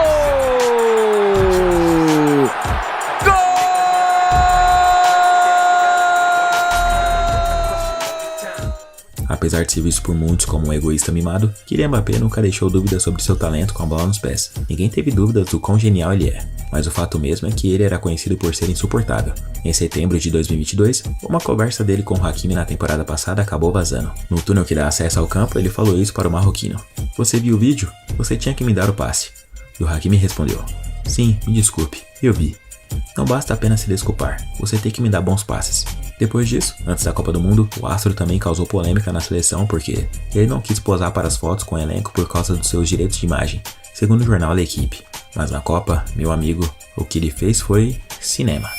Apesar de ser visto por muitos como um egoísta mimado, Kylian Mbappé nunca deixou dúvidas sobre seu talento com a bola nos pés. Ninguém teve dúvidas do quão genial ele é, mas o fato mesmo é que ele era conhecido por ser insuportável. Em setembro de 2022, uma conversa dele com o Hakimi na temporada passada acabou vazando. No túnel que dá acesso ao campo, ele falou isso para o marroquino. "Você viu o vídeo? Você tinha que me dar o passe." E o Hakimi respondeu: "Sim, me desculpe, eu vi. Não basta apenas se desculpar, você tem que me dar bons passes." Depois disso, antes da Copa do Mundo, o astro também causou polêmica na seleção porque ele não quis posar para as fotos com o elenco por causa dos seus direitos de imagem, segundo o jornal L'Equipe. Mas na Copa, meu amigo, o que ele fez foi cinema.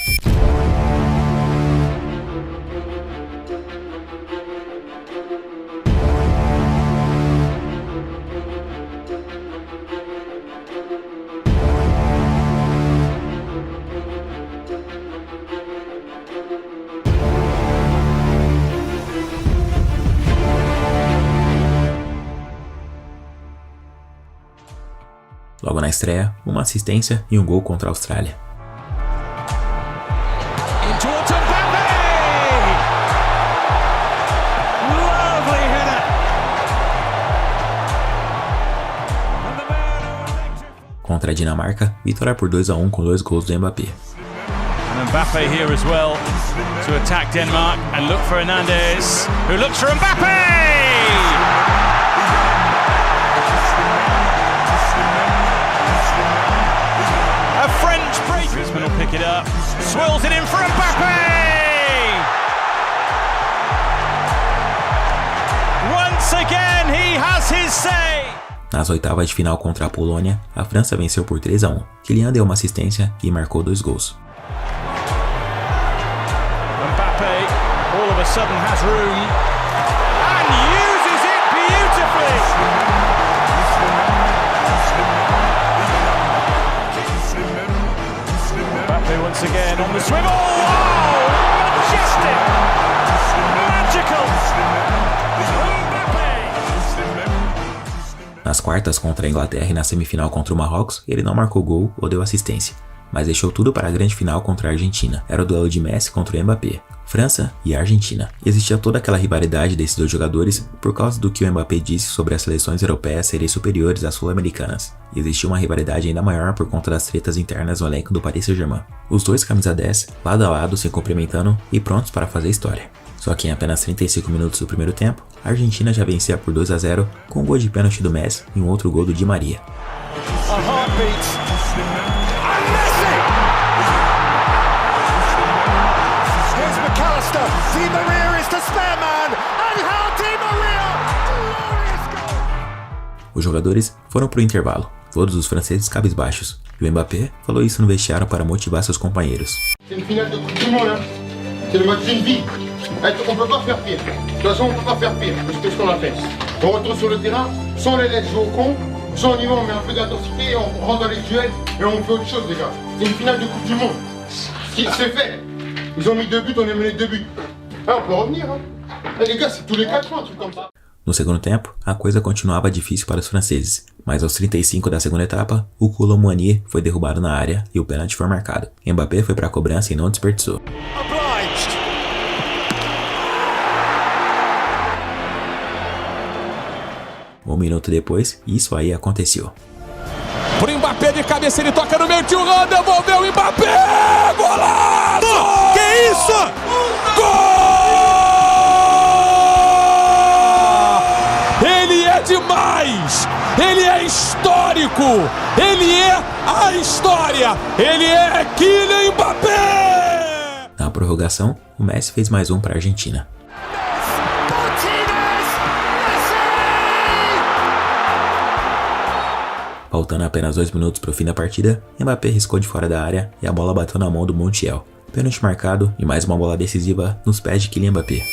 Logo na estreia, uma assistência e um gol contra a Austrália. Contra a Dinamarca, vitória por 2-1 com 2 gols do Mbappé. Mbappé here as well to attack Denmark and look for Hernandez, who looks for Mbappé! A French break. Griezmann will pick it up, swirls it in for Mbappé! Once again he has his say. Nas oitavas de final contra a Polônia, a França venceu por 3-1. Kylian deu uma assistência e marcou 2 gols. Mbappé all of a sudden has room and uses it beautifully. Mbappé once again on the swivel. Oh, majestic, magical. Mbappé. Nas quartas contra a Inglaterra e na semifinal contra o Marrocos, ele não marcou gol ou deu assistência, mas deixou tudo para a grande final contra a Argentina. Era o duelo de Messi contra o Mbappé, França e Argentina. Existia toda aquela rivalidade desses dois jogadores por causa do que o Mbappé disse sobre as seleções europeias serem superiores às sul-americanas. E existia uma rivalidade ainda maior por conta das tretas internas no elenco do Paris Saint-Germain. Os dois camisa 10, lado a lado, se cumprimentando e prontos para fazer história. Só que em apenas 35 minutos do primeiro tempo, a Argentina já vencia por 2-0 com um gol de pênalti do Messi e um outro gol do Di Maria. Os jogadores foram pro intervalo, todos os franceses cabisbaixos, e o Mbappé falou isso no vestiário para motivar seus companheiros. On peut pas faire pire. De toute façon, on peut pas faire pire que ce qu'on a fait. On retourne sur le terrain, sans les laisser jouer au con, sans niveau, on met un peu d'intensité, on rentre dans les duels et on fait autre chose, les gars. C'est une finale de Coupe du Monde. C'est fait. Ils ont mis 2 buts, on est mené 2 buts. Ah, on peut revenir, hein. Les gars, c'est tous les 4 ans, un truc comme ça. No segundo tempo, a coisa continuava difícil para os franceses, mas aos 35 da segunda etapa, o Kolo Muani foi derrubado na área e o pênalti foi marcado. Mbappé foi para a cobrança e não desperdiçou. Um minuto depois, isso aí aconteceu. Pro Mbappé de cabeça, ele toca no meio, Thuram devolveu o Mbappé! Golaço! Que isso? Gol! Ele é demais! Ele é histórico! Ele é a história! Ele é Kylian Mbappé! Na prorrogação, o Messi fez mais um para a Argentina. Faltando apenas 2 minutos para o fim da partida, Mbappé riscou de fora da área e a bola bateu na mão do Montiel. Pênalti marcado e mais uma bola decisiva nos pés de Kylian Mbappé.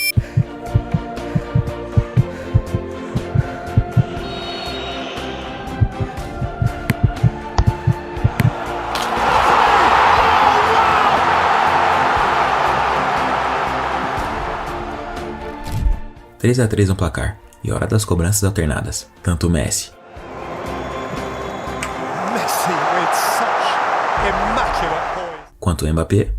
– 3-3 no placar e hora das cobranças alternadas. Tanto o Messi quanto o Mbappé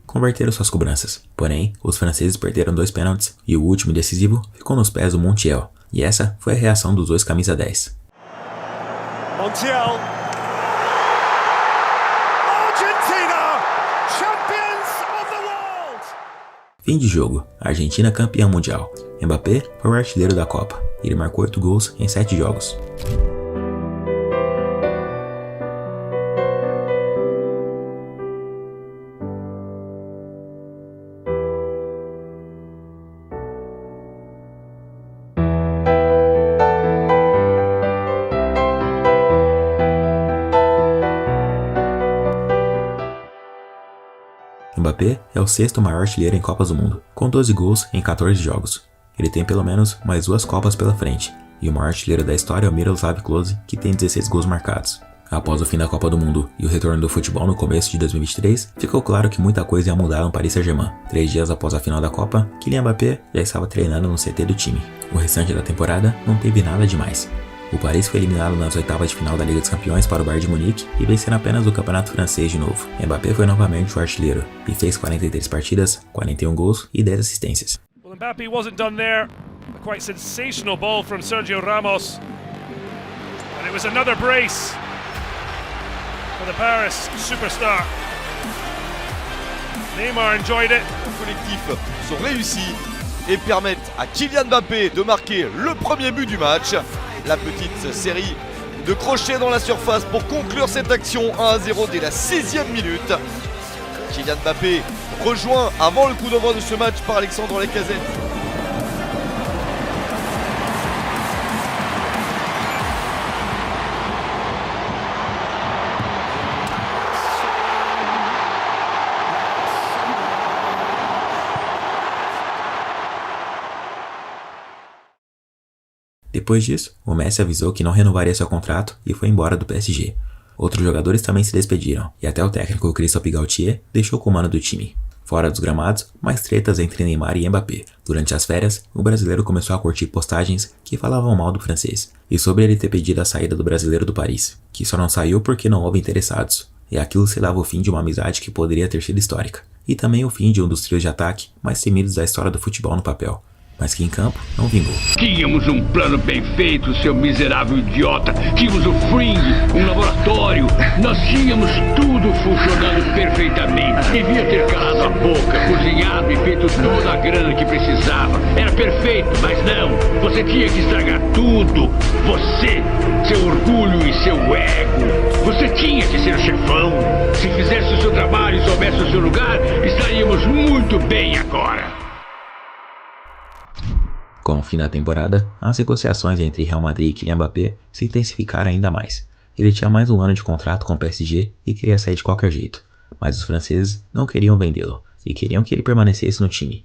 converteram suas cobranças. Porém, os franceses perderam 2 pênaltis e o último decisivo ficou nos pés do Montiel. E essa foi a reação dos dois camisa 10. Montiel. Fim de jogo, a Argentina campeã mundial. Mbappé foi o artilheiro da Copa. Ele marcou 8 gols em 7 jogos. Mbappé é o 6º maior artilheiro em Copas do Mundo, com 12 gols em 14 jogos. Ele tem pelo menos mais 2 Copas pela frente, e o maior artilheiro da história é o Miroslav Klose, que tem 16 gols marcados. Após o fim da Copa do Mundo e o retorno do futebol no começo de 2023, ficou claro que muita coisa ia mudar no Paris Saint-Germain. 3 dias após a final da Copa, Kylian Mbappé já estava treinando no CT do time. O restante da temporada não teve nada demais. O Paris foi eliminado nas oitavas de final da Liga dos Campeões para o Bayern de Munique e vencendo apenas o campeonato francês de novo. Mbappé foi novamente o artilheiro e fez 43 partidas, 41 gols e 10 assistências. Well, Mbappé wasn't done there. A quite sensational ball from Sergio Ramos. And it was another brace for the Paris superstar. Neymar enjoyed it. Les collectifs sont réussis et permettent à Kylian Mbappé de marquer le premier but du match. La petite série de crochets dans la surface pour conclure cette action 1-0 dès la 6e minute. Kylian Mbappé rejoint avant le coup d'envoi de ce match par Alexandre Lacazette. Depois disso, o Messi avisou que não renovaria seu contrato e foi embora do PSG. Outros jogadores também se despediram, e até o técnico Christophe Galtier deixou o comando do time. Fora dos gramados, mais tretas entre Neymar e Mbappé. Durante as férias, o brasileiro começou a curtir postagens que falavam mal do francês, e sobre ele ter pedido a saída do brasileiro do Paris, que só não saiu porque não houve interessados. E aquilo selava o fim de uma amizade que poderia ter sido histórica, e também o fim de um dos trios de ataque mais temidos da história do futebol no papel, mas que em campo não vingou. Tínhamos um plano bem feito, seu miserável idiota. Tínhamos o fringe, um laboratório. Nós tínhamos tudo funcionando perfeitamente. Devia ter calado a boca, cozinhado e feito toda a grana que precisava. Era perfeito, mas não. Você tinha que estragar tudo. Você, seu orgulho e seu ego. Você tinha que ser o chefão. Se fizesse o seu trabalho e soubesse o seu lugar, estaríamos muito bem agora. Com o fim da temporada, as negociações entre Real Madrid e Kylian Mbappé se intensificaram ainda mais. Ele tinha mais um ano de contrato com o PSG e queria sair de qualquer jeito, mas os franceses não queriam vendê-lo e queriam que ele permanecesse no time.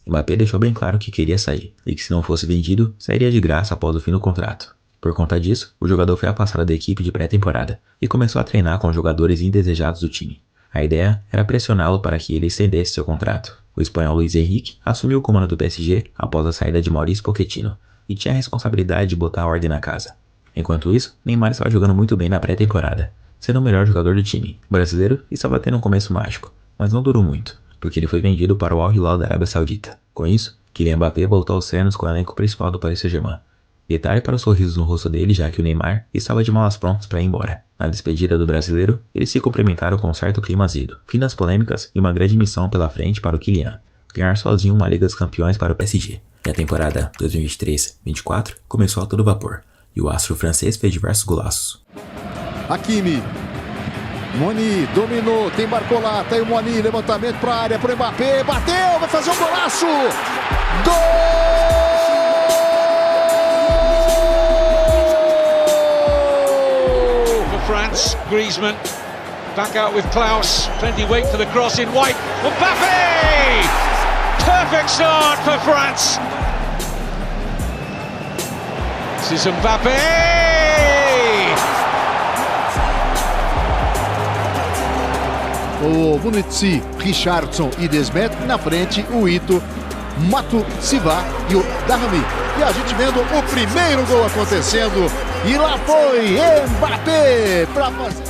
Mbappé deixou bem claro que queria sair e que se não fosse vendido, sairia de graça após o fim do contrato. Por conta disso, o jogador foi afastado da equipe de pré-temporada e começou a treinar com jogadores indesejados do time. A ideia era pressioná-lo para que ele estendesse seu contrato. O espanhol Luis Enrique assumiu o comando do PSG após a saída de Mauricio Pochettino e tinha a responsabilidade de botar a ordem na casa. Enquanto isso, Neymar estava jogando muito bem na pré-temporada, sendo o melhor jogador do time. O brasileiro estava tendo um começo mágico, mas não durou muito, porque ele foi vendido para o Al Hilal da Arábia Saudita. Com isso, Kylian Mbappé voltou aos treinos com o elenco principal do Paris Saint-Germain. Detalhe para os sorrisos no rosto dele, já que o Neymar estava de malas prontas para ir embora. Na despedida do brasileiro, eles se cumprimentaram com um certo clima azedo. Fim das polêmicas e uma grande missão pela frente para o Kylian: ganhar sozinho uma Liga dos Campeões para o PSG. E a temporada 2023-24 começou a todo vapor, e o astro francês fez diversos golaços. Hakimi, Moni dominou, tem Barcola, tá aí o Moni, levantamento para a área, pro Mbappé, bateu, vai fazer um golaço! Gol! France, Griezmann, back out with Klaus, plenty weight for the cross in white, Mbappé! Perfect start for France! This is Mbappé! O Bonucci, Richardson e Desmet, na frente o Ito, Mato Siva e o Darami. E a gente vendo o primeiro gol acontecendo. E lá foi Mbappé para fazer.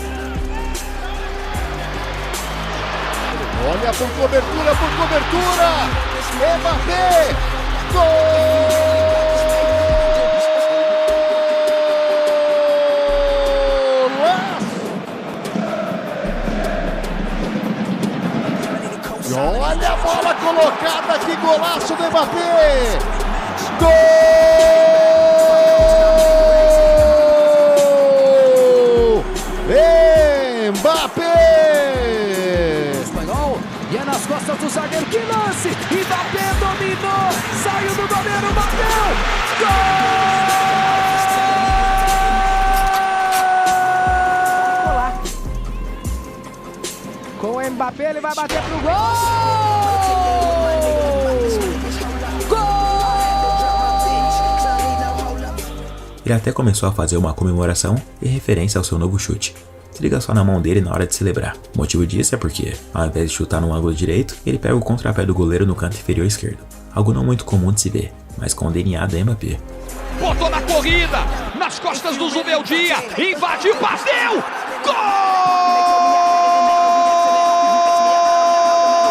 Olha por cobertura. Mbappé. Gol! Olha a bola colocada, que golaço do Mbappé! Gol! Mbappé! Espanhol, e é nas costas do zagueiro, que lance! Mbappé dominou, saiu do goleiro, bateu! Gol! Com o Mbappé, ele vai bater pro gol! Ele até começou a fazer uma comemoração em referência ao seu novo chute. Se liga só na mão dele na hora de celebrar. O motivo disso é porque, ao invés de chutar no ângulo direito, ele pega o contrapé do goleiro no canto inferior esquerdo. Algo não muito comum de se ver, mas com o DNA da Mbappé. Botou na corrida, nas costas do Zubeldia, invadiu, bateu! Gol!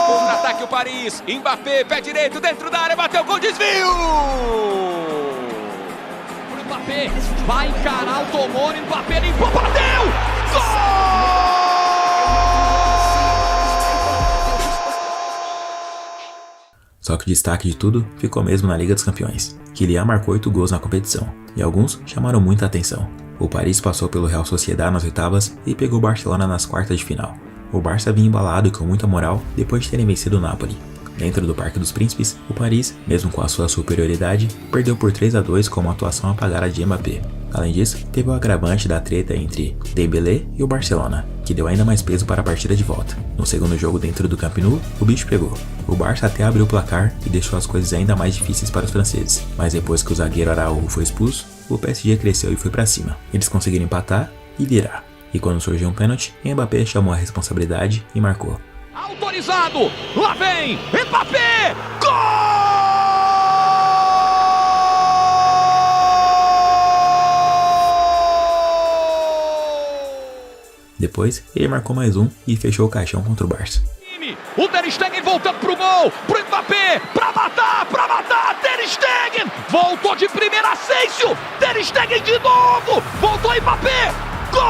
Contra-ataque o Paris, Mbappé, pé direito, dentro da área, bateu, gol, desvio! Mbappé vai encarar o Tomori, Mbappé limpou, bateu! Gol! Só que o destaque de tudo ficou mesmo na Liga dos Campeões. Kylian marcou 8 gols na competição, e alguns chamaram muita atenção. O Paris passou pelo Real Sociedad nas oitavas e pegou o Barcelona nas quartas de final. O Barça vinha embalado e com muita moral depois de terem vencido o Napoli. Dentro do Parque dos Príncipes, o Paris, mesmo com a sua superioridade, perdeu por 3-2 com uma atuação apagada de Mbappé. Além disso, teve o agravante da treta entre Dembélé e o Barcelona, que deu ainda mais peso para a partida de volta. No segundo jogo dentro do Camp Nou, o bicho pegou. O Barça até abriu o placar e deixou as coisas ainda mais difíceis para os franceses, mas depois que o zagueiro Araújo foi expulso, o PSG cresceu e foi pra cima. Eles conseguiram empatar e virar. E quando surgiu um pênalti, Mbappé chamou a responsabilidade e marcou. Autorizado! Lá vem! Mbappé! Gol! Depois, ele marcou mais um e fechou o caixão contra o Barça. O Ter Stegen voltando pro gol, pro Mbappé, pra matar, Ter Stegen! Voltou de primeira, Asensio! Ter Stegen de novo! Voltou Mbappé! Gol!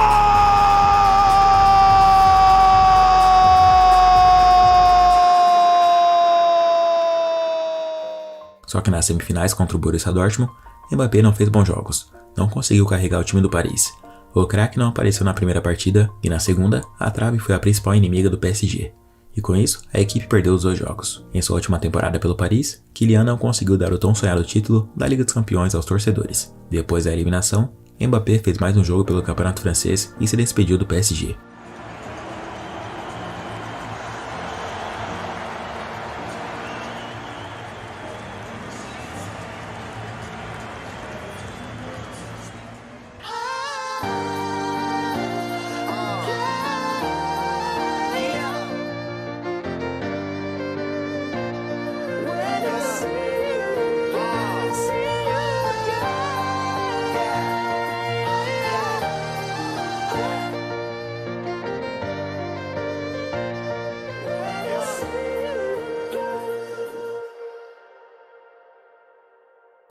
Só que nas semifinais contra o Borussia Dortmund, Mbappé não fez bons jogos, não conseguiu carregar o time do Paris. O craque não apareceu na primeira partida e na segunda, a trave foi a principal inimiga do PSG. E com isso, a equipe perdeu os 2 jogos. Em sua última temporada pelo Paris, Kylian não conseguiu dar o tão sonhado título da Liga dos Campeões aos torcedores. Depois da eliminação, Mbappé fez mais um jogo pelo Campeonato Francês e se despediu do PSG.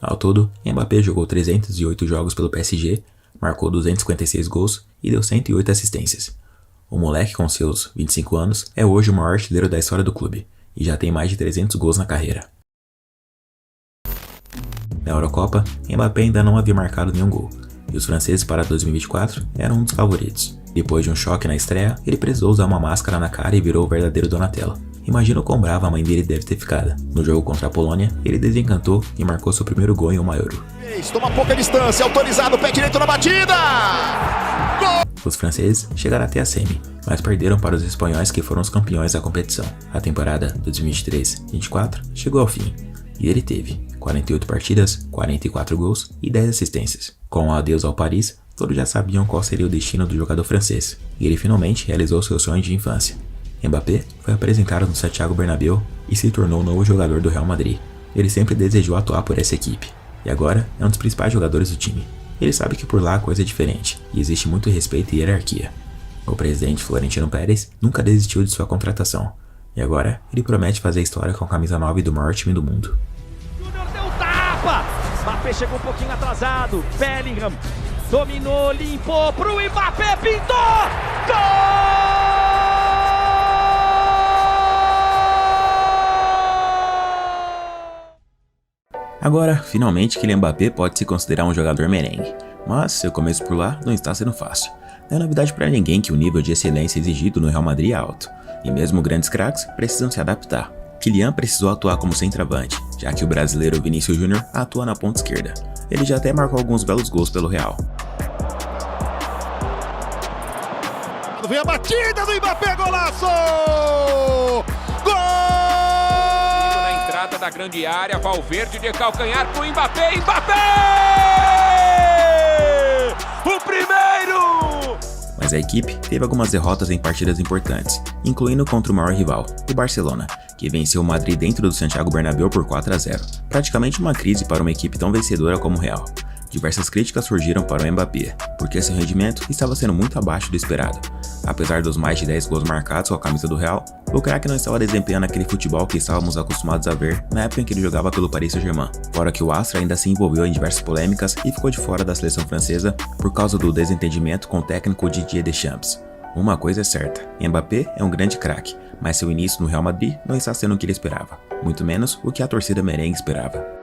Ao todo, Mbappé jogou 308 jogos pelo PSG, marcou 256 gols e deu 108 assistências. O moleque, com seus 25 anos, é hoje o maior artilheiro da história do clube e já tem mais de 300 gols na carreira. Na Eurocopa, Mbappé ainda não havia marcado nenhum gol, e os franceses para 2024 eram um dos favoritos. Depois de um choque na estreia, ele precisou usar uma máscara na cara e virou o verdadeiro Donatello. Imagina o quão brava a mãe dele deve ter ficado. No jogo contra a Polônia, ele desencantou e marcou seu primeiro gol em uma Euro. Toma pouca distância, autorizado, pé direito na batida! Gol! Os franceses chegaram até a semi, mas perderam para os espanhóis que foram os campeões da competição. A temporada 2023-24 chegou ao fim, e ele teve 48 partidas, 44 gols e 10 assistências. Com o adeus ao Paris, todos já sabiam qual seria o destino do jogador francês, e ele finalmente realizou seu sonho de infância. Mbappé foi apresentado no Santiago Bernabéu e se tornou o novo jogador do Real Madrid. Ele sempre desejou atuar por essa equipe, e agora é um dos principais jogadores do time. Ele sabe que por lá a coisa é diferente, e existe muito respeito e hierarquia. O presidente Florentino Pérez nunca desistiu de sua contratação, e agora ele promete fazer história com a camisa 9 do maior time do mundo. Júnior deu tapa! Mbappé chegou um pouquinho atrasado, Bellingham dominou, limpou pro Mbappé, pintou! Gol! Agora, finalmente, Kylian Mbappé pode se considerar um jogador merengue, mas seu começo por lá não está sendo fácil. Não é novidade para ninguém que o nível de excelência exigido no Real Madrid é alto, e mesmo grandes craques precisam se adaptar. Kylian precisou atuar como centroavante, já que o brasileiro Vinícius Júnior atua na ponta esquerda. Ele já até marcou alguns belos gols pelo Real. Vem a batida do Mbappé, golaço! Da grande área, Valverde de calcanhar pro Mbappé, Mbappé! O primeiro! Mas a equipe teve algumas derrotas em partidas importantes, incluindo contra o maior rival, o Barcelona, que venceu o Madrid dentro do Santiago Bernabéu por 4-0, praticamente uma crise para uma equipe tão vencedora como o Real. Diversas críticas surgiram para o Mbappé, porque seu rendimento estava sendo muito abaixo do esperado. Apesar dos mais de 10 gols marcados com a camisa do Real, o craque não estava desempenhando aquele futebol que estávamos acostumados a ver na época em que ele jogava pelo Paris Saint-Germain. Fora que o astro ainda se envolveu em diversas polêmicas e ficou de fora da seleção francesa por causa do desentendimento com o técnico Didier Deschamps. Uma coisa é certa, Mbappé é um grande craque, mas seu início no Real Madrid não está sendo o que ele esperava, muito menos o que a torcida merengue esperava.